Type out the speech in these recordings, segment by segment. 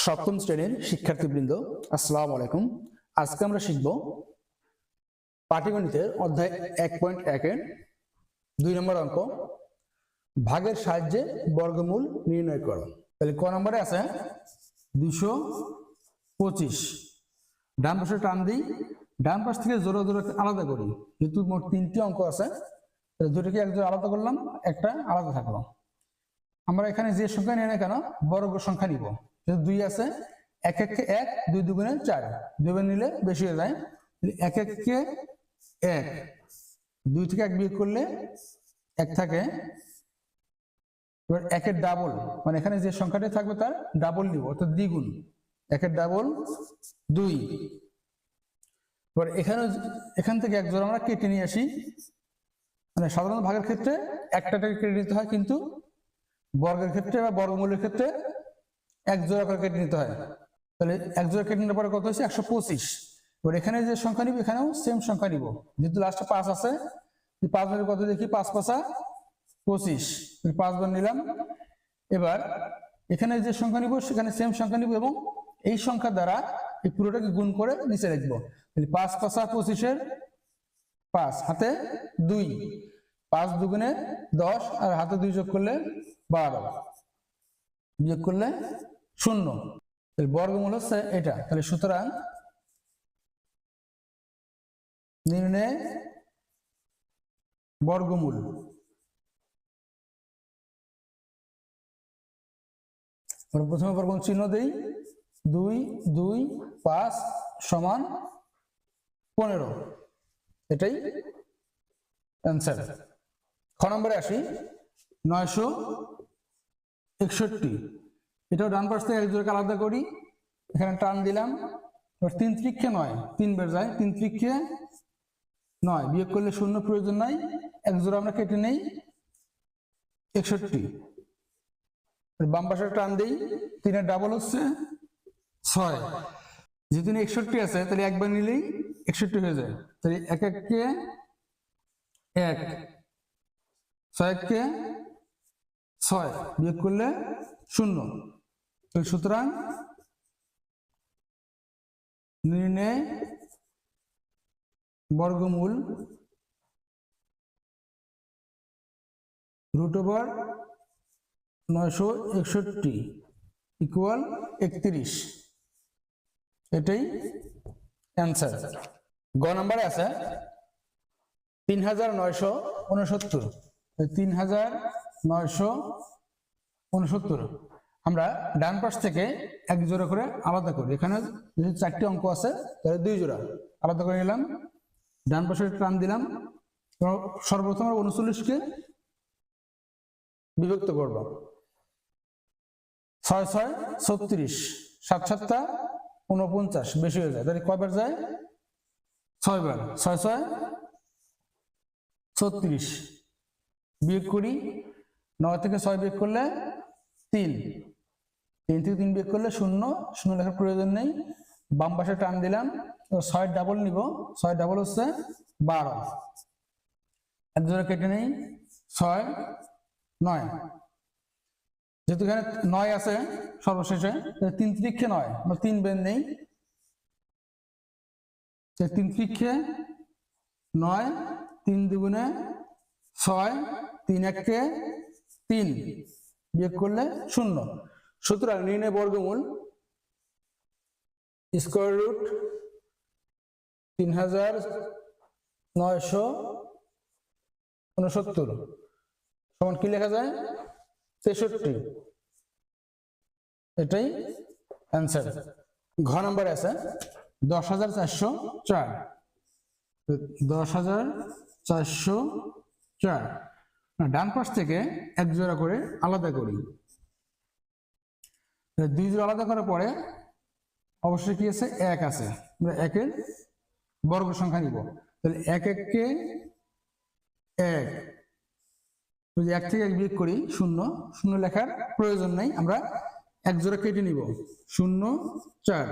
সপ্তম শ্রেণীর শিক্ষার্থীবৃন্দ, আসসালামু আলাইকুম। আজকে আমরা শিখব পাটিগণিতের অধ্যায় 1.1 এর 2 নম্বর অঙ্ক, ভাগের সাহায্যে বর্গমূল নির্ণয় করো। তাহলে ক নম্বরে আছে 225। ডান পাশে টান দিই, ডান পাশ থেকে জোড়া জোড়া আলাদা করি। যেহেতু মোট 3টি অঙ্ক আছে, দুটোকে এক জোড়া আলাদা করলাম, একটা আলাদা থাকলো। আমরা এখানে যে সংখ্যা নিয়ে না কেন বর্গ সংখ্যা নিব। যেহেতু 2 আছে, 1 1 কে 1, 2 2 4, 2 বার নিলে বেশি হয়ে যায়। 1 1 কে 1, 2 থেকে 1 বিয়োগ করলে 1 থাকে। এবার 1 এর ডাবল, মানে এখানে যে সংখ্যাটি থাকবে তার ডাবল নিব, অর্থাৎ দ্বিগুণ। 1 এর ডাবল 2। এবার এখান থেকে এক জোড়া আমরা কেটে নিয়ে আসি। মানে সাধারণ ভাগের ক্ষেত্রে একটাকে কেটে নিতে হয়, কিন্তু বর্গের ক্ষেত্রে বা বর্গমূলের ক্ষেত্রে এক জোড়া করে কেটে নিতে হয়। তাহলে এক জোড়া কেটে নেওয়ার পরে কত হয়েছে? 125। এবার এখানে যে সংখ্যা নিব, এখানেও সেম সংখ্যা নিব। যেহেতু লাস্টে 5 আছে, 5 বারের কত দেখি, 5 5 25, 5 বার নিলাম। এবার এখানে যে সংখ্যা নিব সেখানে সেম সংখ্যা নিব, এবং এই সংখ্যা দ্বারা এই পুরোটাকে গুণ করে নিচে রাখবো। তাহলে 5 5 25 5, হাতে 2, 5 2 10, আর হাতে 2 যোগ করলে 12, বিয়োগ করলে 0। তাহলে বর্গমূল হচ্ছে এটা। তাহলে সুতরাং নির্ণয় বর্গমূল। প্রথমে বর্গমূল চিহ্ন দেই, 2 2 5 সমান 15। এটাই অ্যান্সার। খ নম্বরে আসি, 961। এটাও ডান পাশ থেকে এক জোড়াকে আলাদা করি। এখানে টান দিলাম, 3 3 9, 3 বার যায়, 3 3 9, বিয়োগ করলে 0 প্রয়োজন নাই, এক জোড়া আমরা কেটে নেই, 61। বাম পাশে টান দিই, 3 এর ডাবল হচ্ছে 6। যেহেতু 61 আছে, তাহলে একবার নিলেই 61 হয়ে যায়। তাহলে 1 1 কে 1, 6 1 কে 6, বিয়োগ করলে 0। সুতরাং নির্ণয় বর্গমূল √961 ইকুয়াল 31। এটাই অ্যান্সার। গ নম্বরে আছে 3969। 3969 আমরা ডান পাশ থেকে এক জোড়া করে আলাদা করি। এখানে যেহেতু 4টি অঙ্ক আছে, তাহলে 2 জোড়া আলাদা করে নিলাম। ডান পাশে টান দিলাম। সর্বপ্রথম 39কে বিভক্ত করব। 6 6 36, 7 7 49, বেশি হয়ে যায়। তাহলে কয়বার যায়? 6 বার। 6 6 36, বিয়োগ করি। 9 থেকে 6 বিয়োগ করলে 3, 3 থেকে 3 বিয়োগ করলে 0, 0 লেখার প্রয়োজন নেই। বাম পাশে টান দিলাম, 6 ডাবল নিব। 6 ডাবল হচ্ছে 12, এক জোড়া কেটে নেই, 6 9। যেহেতু এখানে 9 আছে সর্বশেষে, 3 3 9, আমরা 3 বের নেই। 3 3 9, 3 2 6, 3 1 কে 3, বিয়োগ করলে 0। সুতরাং নির্ণয় বর্গমূল স্কয়ার রুট 3969 সমান কি লেখা যায়? 63। এটাই অ্যান্সার। ঘ নম্বরে আছে 10404। 10404 ডান পাশ থেকে এক জোড়া করে আলাদা করি। 2 জোড়া আলাদা করার পরে অবশ্যই কি আছে? 1 আছে। আমরা 1 এর বর্গ সংখ্যা নিব। তাহলে 1 1 কে 1, যদি 1 থেকে 1 বিয়োগ করি 0, 0 লেখার প্রয়োজন নাই, আমরা এক জোড়া কেটে নিব। 0 4,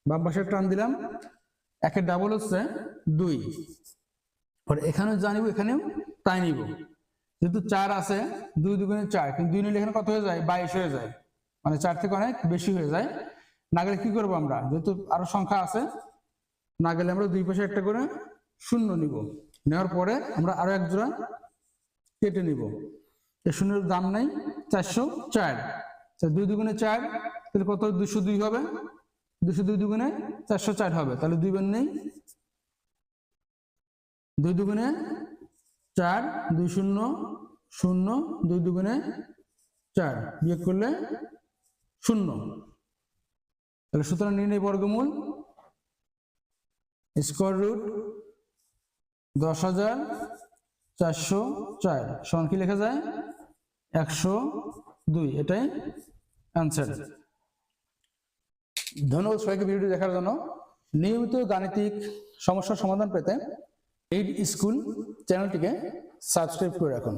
বাম পাশে টান দিলাম। 1 এর ডাবল হচ্ছে 2। আর এখানেও জানিব, এখানেও তাই নিব। যেহেতু 4 আছে, 2 2 4, কিন্তু 2 নিলে এখানে কত হয়ে যায়? 22 হয়ে যায়। মানে 4 থেকে অনেক বেশি হয়ে যায়। না গেলে কি করবো আমরা, যেহেতু আরো সংখ্যা আছে, না গেলে আমরা দুই পাশে একটা করে শূন্য নিব, নেওয়ার পরে আমরা আরো এক জোড়া কেটে নিব। এই শূন্যের দাম নাই, 404, 2 দুগুণে 4, তাহলে কত, 202 হবে, 202 দুগুণে 404 হবে, তাহলে 2 বার নেই, 2 দুগুণে 4, 2 শূন্য 0, 2 দুগুণে 4, বিয়োগ করলে 0, তাহলে সুতরাং নির্ণয় বর্গমূল স্কয়ার রুট 10,404 সমান কি লেখা যায়, 102, এটাই অ্যান্সার। ধন্যবাদ সবাইকে ভিডিওটি দেখার জন্য। নিয়মিত গাণিতিক সমস্যার সমাধান পেতে এইট স্কুল চ্যানেলটিকে সাবস্ক্রাইব করে রাখুন।